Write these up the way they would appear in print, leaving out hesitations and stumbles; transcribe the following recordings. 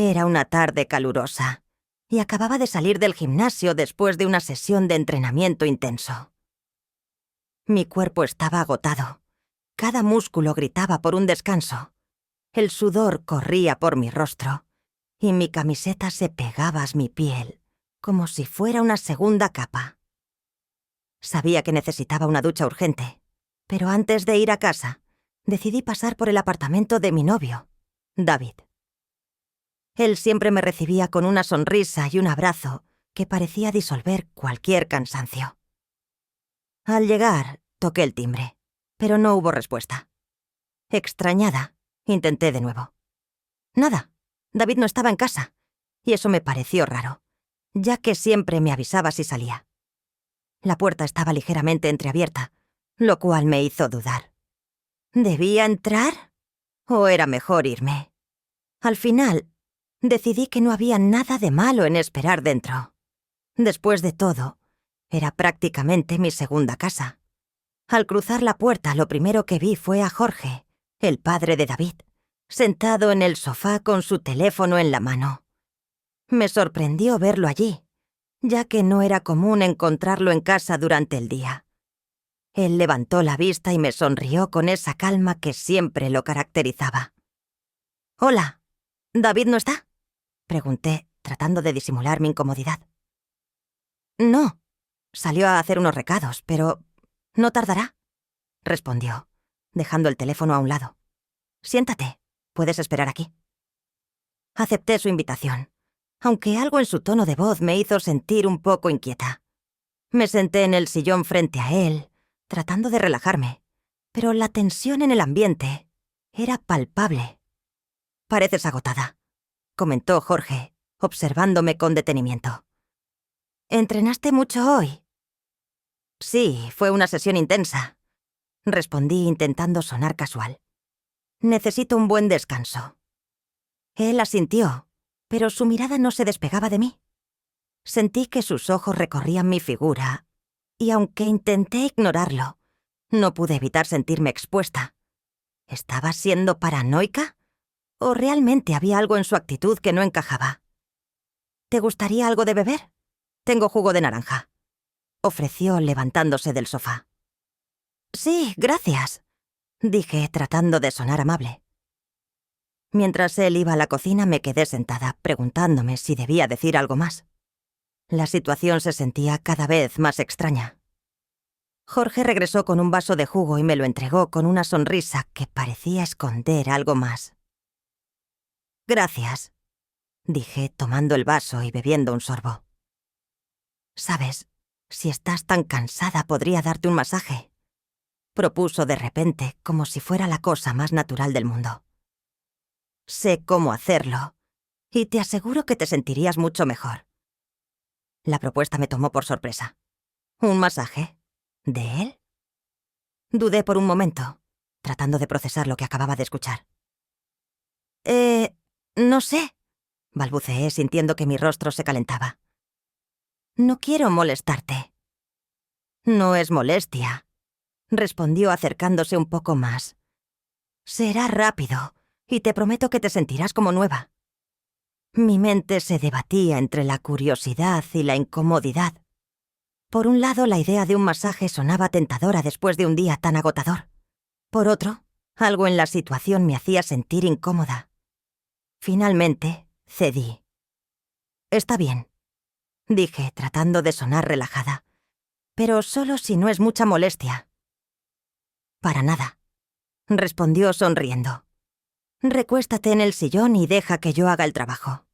Era una tarde calurosa y acababa de salir del gimnasio después de una sesión de entrenamiento intenso. Mi cuerpo estaba agotado. Cada músculo gritaba por un descanso. El sudor corría por mi rostro y mi camiseta se pegaba a mi piel como si fuera una segunda capa. Sabía que necesitaba una ducha urgente, pero antes de ir a casa, decidí pasar por el apartamento de mi novio, David. Él siempre me recibía con una sonrisa y un abrazo que parecía disolver cualquier cansancio. Al llegar, toqué el timbre, pero no hubo respuesta. Extrañada, intenté de nuevo. Nada, David no estaba en casa, y eso me pareció raro, ya que siempre me avisaba si salía. La puerta estaba ligeramente entreabierta, lo cual me hizo dudar. ¿Debía entrar? ¿O era mejor irme? Al final, decidí que no había nada de malo en esperar dentro. Después de todo, era prácticamente mi segunda casa. Al cruzar la puerta, lo primero que vi fue a Jorge, el padre de David, sentado en el sofá con su teléfono en la mano. Me sorprendió verlo allí, ya que no era común encontrarlo en casa durante el día. Él levantó la vista y me sonrió con esa calma que siempre lo caracterizaba. «Hola, ¿David no está?», pregunté, tratando de disimular mi incomodidad. «No, salió a hacer unos recados, pero no tardará», respondió, dejando el teléfono a un lado. «Siéntate, puedes esperar aquí». Acepté su invitación, aunque algo en su tono de voz me hizo sentir un poco inquieta. Me senté en el sillón frente a él, tratando de relajarme, pero la tensión en el ambiente era palpable. «Pareces agotada», comentó Jorge, observándome con detenimiento. «¿Entrenaste mucho hoy?» «Sí, fue una sesión intensa», respondí intentando sonar casual. «Necesito un buen descanso». Él asintió, pero su mirada no se despegaba de mí. Sentí que sus ojos recorrían mi figura, y aunque intenté ignorarlo, no pude evitar sentirme expuesta. ¿Estaba siendo paranoica? ¿O realmente había algo en su actitud que no encajaba? «¿Te gustaría algo de beber? Tengo jugo de naranja», ofreció levantándose del sofá. «Sí, gracias», dije tratando de sonar amable. Mientras él iba a la cocina me quedé sentada, preguntándome si debía decir algo más. La situación se sentía cada vez más extraña. Jorge regresó con un vaso de jugo y me lo entregó con una sonrisa que parecía esconder algo más. «Gracias», dije tomando el vaso y bebiendo un sorbo. «Sabes, si estás tan cansada podría darte un masaje», propuso de repente como si fuera la cosa más natural del mundo. «Sé cómo hacerlo, y te aseguro que te sentirías mucho mejor». La propuesta me tomó por sorpresa. ¿Un masaje? ¿De él? Dudé por un momento, tratando de procesar lo que acababa de escuchar. No sé», balbuceé sintiendo que mi rostro se calentaba. «No quiero molestarte». «No es molestia», respondió acercándose un poco más. «Será rápido, y te prometo que te sentirás como nueva». Mi mente se debatía entre la curiosidad y la incomodidad. Por un lado, la idea de un masaje sonaba tentadora después de un día tan agotador. Por otro, algo en la situación me hacía sentir incómoda. Finalmente, cedí. «Está bien», dije, tratando de sonar relajada. «Pero solo si no es mucha molestia». «Para nada», respondió sonriendo. «Recuéstate en el sillón y deja que yo haga el trabajo».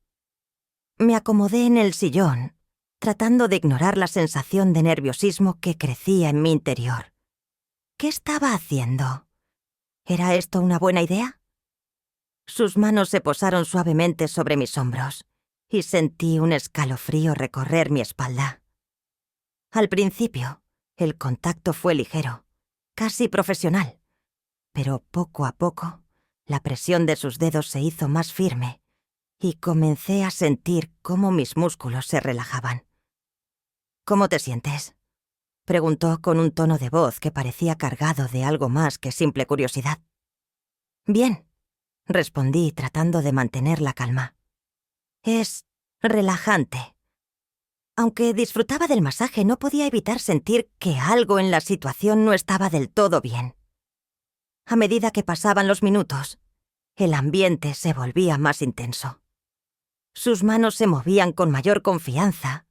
Me acomodé en el sillón, tratando de ignorar la sensación de nerviosismo que crecía en mi interior. ¿Qué estaba haciendo? ¿Era esto una buena idea? Sus manos se posaron suavemente sobre mis hombros y sentí un escalofrío recorrer mi espalda. Al principio, el contacto fue ligero, casi profesional, pero poco a poco, la presión de sus dedos se hizo más firme y comencé a sentir cómo mis músculos se relajaban. «¿Cómo te sientes?», preguntó con un tono de voz que parecía cargado de algo más que simple curiosidad. «Bien», respondí tratando de mantener la calma. Es relajante. Aunque disfrutaba del masaje, no podía evitar sentir que algo en la situación no estaba del todo bien. A medida que pasaban los minutos, el ambiente se volvía más intenso. Sus manos se movían con mayor confianza,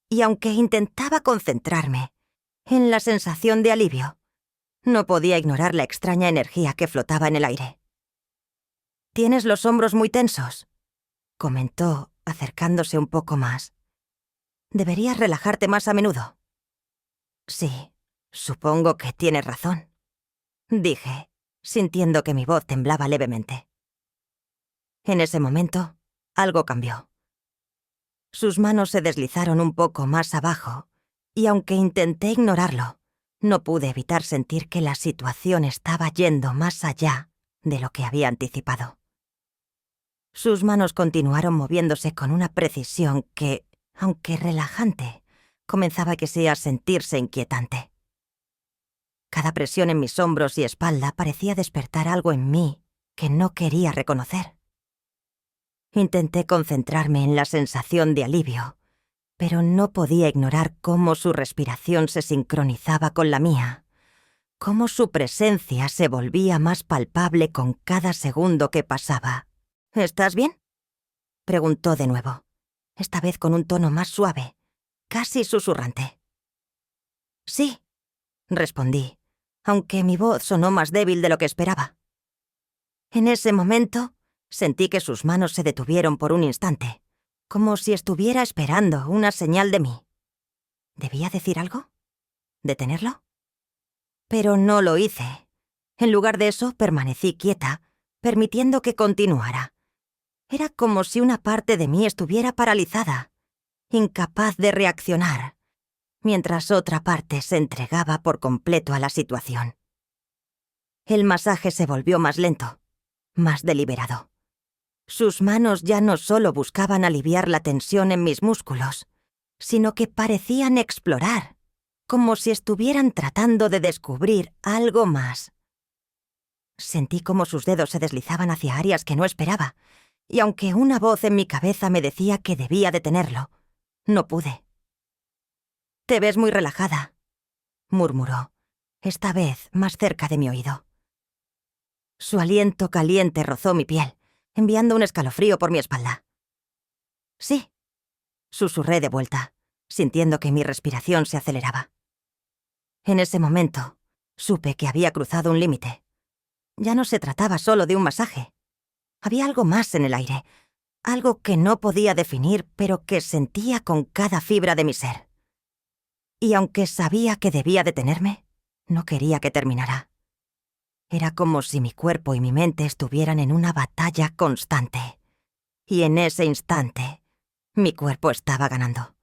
y aunque intentaba concentrarme en la sensación de alivio, no podía ignorar la extraña energía que flotaba en el aire. «¿Tienes los hombros muy tensos?», comentó, acercándose un poco más. «Deberías relajarte más a menudo». «Sí, supongo que tienes razón», dije, sintiendo que mi voz temblaba levemente. En ese momento, algo cambió. Sus manos se deslizaron un poco más abajo, y aunque intenté ignorarlo, no pude evitar sentir que la situación estaba yendo más allá de lo que había anticipado. Sus manos continuaron moviéndose con una precisión que, aunque relajante, comenzaba que sea a sentirse inquietante. Cada presión en mis hombros y espalda parecía despertar algo en mí que no quería reconocer. Intenté concentrarme en la sensación de alivio, pero no podía ignorar cómo su respiración se sincronizaba con la mía, cómo su presencia se volvía más palpable con cada segundo que pasaba. «¿Estás bien?», preguntó de nuevo, esta vez con un tono más suave, casi susurrante. «Sí», respondí, aunque mi voz sonó más débil de lo que esperaba. En ese momento, sentí que sus manos se detuvieron por un instante, como si estuviera esperando una señal de mí. ¿Debía decir algo? ¿Detenerlo? Pero no lo hice. En lugar de eso, permanecí quieta, permitiendo que continuara. Era como si una parte de mí estuviera paralizada, incapaz de reaccionar, mientras otra parte se entregaba por completo a la situación. El masaje se volvió más lento, más deliberado. Sus manos ya no solo buscaban aliviar la tensión en mis músculos, sino que parecían explorar, como si estuvieran tratando de descubrir algo más. Sentí como sus dedos se deslizaban hacia áreas que no esperaba, y aunque una voz en mi cabeza me decía que debía detenerlo, no pude. «Te ves muy relajada», murmuró, esta vez más cerca de mi oído. Su aliento caliente rozó mi piel, enviando un escalofrío por mi espalda. «Sí», susurré de vuelta, sintiendo que mi respiración se aceleraba. En ese momento, supe que había cruzado un límite. Ya no se trataba solo de un masaje. Había algo más en el aire, algo que no podía definir, pero que sentía con cada fibra de mi ser. Y aunque sabía que debía detenerme, no quería que terminara. Era como si mi cuerpo y mi mente estuvieran en una batalla constante. Y en ese instante, mi cuerpo estaba ganando.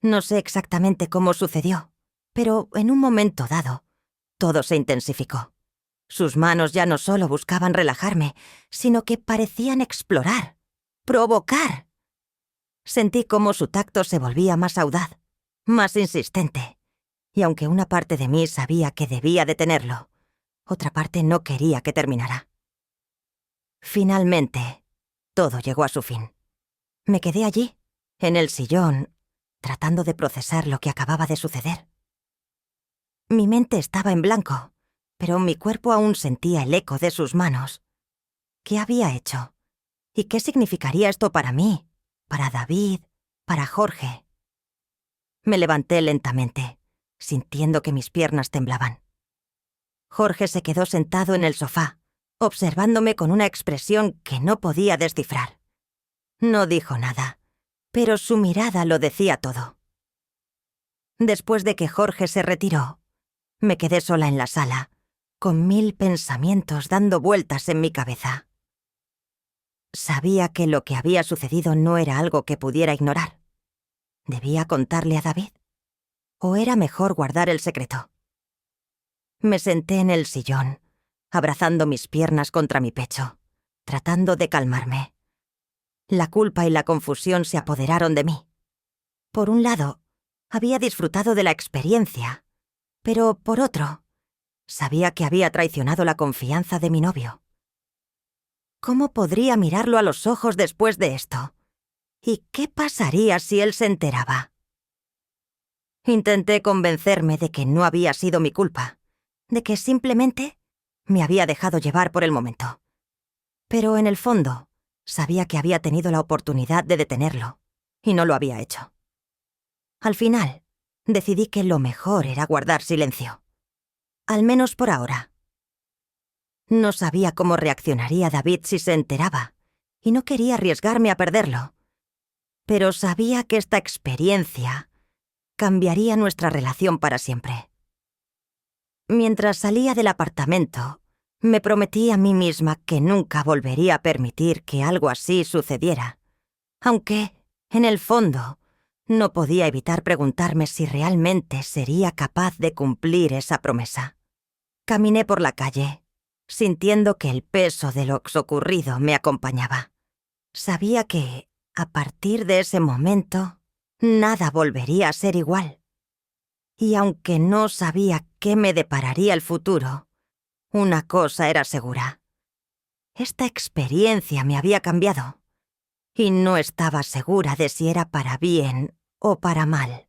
No sé exactamente cómo sucedió, pero en un momento dado, todo se intensificó. Sus manos ya no solo buscaban relajarme, sino que parecían explorar, provocar. Sentí cómo su tacto se volvía más audaz, más insistente, y aunque una parte de mí sabía que debía detenerlo, otra parte no quería que terminara. Finalmente, todo llegó a su fin. Me quedé allí, en el sillón, tratando de procesar lo que acababa de suceder. Mi mente estaba en blanco, pero mi cuerpo aún sentía el eco de sus manos. ¿Qué había hecho? ¿Y qué significaría esto para mí, para David, para Jorge? Me levanté lentamente, sintiendo que mis piernas temblaban. Jorge se quedó sentado en el sofá, observándome con una expresión que no podía descifrar. No dijo nada, pero su mirada lo decía todo. Después de que Jorge se retiró, me quedé sola en la sala, con 1000 pensamientos dando vueltas en mi cabeza. Sabía que lo que había sucedido no era algo que pudiera ignorar. ¿Debía contarle a David? ¿O era mejor guardar el secreto? Me senté en el sillón, abrazando mis piernas contra mi pecho, tratando de calmarme. La culpa y la confusión se apoderaron de mí. Por un lado, había disfrutado de la experiencia, pero por otro, sabía que había traicionado la confianza de mi novio. ¿Cómo podría mirarlo a los ojos después de esto? ¿Y qué pasaría si él se enteraba? Intenté convencerme de que no había sido mi culpa, de que simplemente me había dejado llevar por el momento. Pero en el fondo, sabía que había tenido la oportunidad de detenerlo, y no lo había hecho. Al final, decidí que lo mejor era guardar silencio. Al menos por ahora. No sabía cómo reaccionaría David si se enteraba, y no quería arriesgarme a perderlo. Pero sabía que esta experiencia cambiaría nuestra relación para siempre. Mientras salía del apartamento, me prometí a mí misma que nunca volvería a permitir que algo así sucediera, aunque, en el fondo, no podía evitar preguntarme si realmente sería capaz de cumplir esa promesa. Caminé por la calle, sintiendo que el peso de lo ocurrido me acompañaba. Sabía que, a partir de ese momento, nada volvería a ser igual. Y aunque no sabía qué me depararía el futuro, una cosa era segura. Esta experiencia me había cambiado, y no estaba segura de si era para bien o para mal.